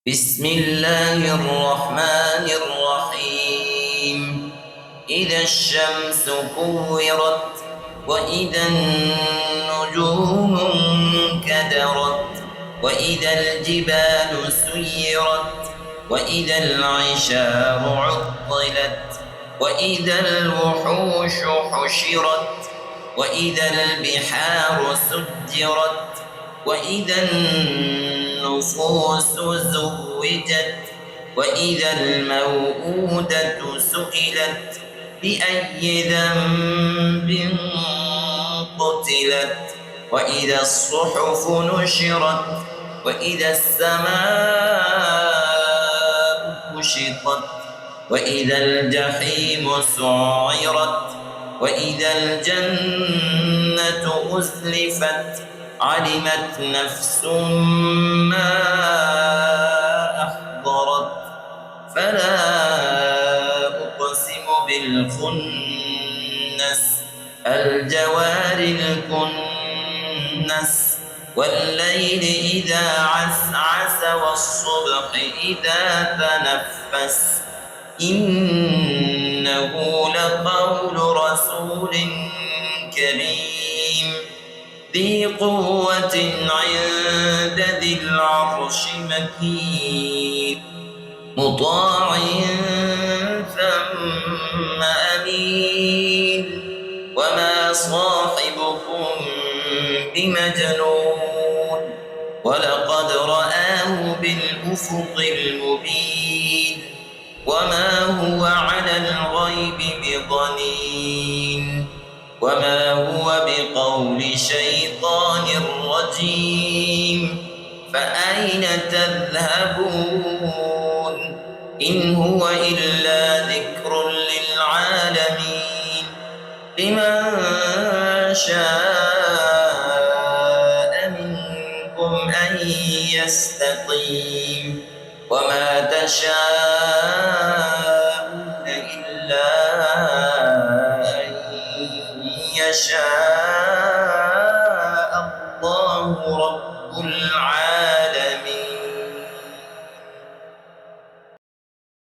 بسم الله الرحمن الرحيم. إذا الشمس كورت وإذا النجوم انكدرت وإذا الجبال سيرت وإذا العشار عطلت وإذا الوحوش حشرت وإذا البحار سجرت وإذا النفوس زوجت وإذا الموءودة سئلت بأي ذنب قتلت وإذا الصحف نشرت وإذا السماء كشطت وإذا الجحيم سعرت وإذا الجنة أزلفت علمت نفس ما أحضرت فلا أقسم بالخنس الجوار الكنس والليل إذا عسعس والصبح إذا تنفس إنه لقول رسول كريم ذي قوة عند ذي العرش مكين مطاع ثم أمين وما صاحبكم بمجنون ولقد رآه بالأفق المبين وما هو على الغيب بضنين وما هو بقول شيطان رجيم فأين تذهبون إن هو إلا ذكر للعالمين لمن شاء منكم أن يستقيم وما تشاءون إلا أن يشاء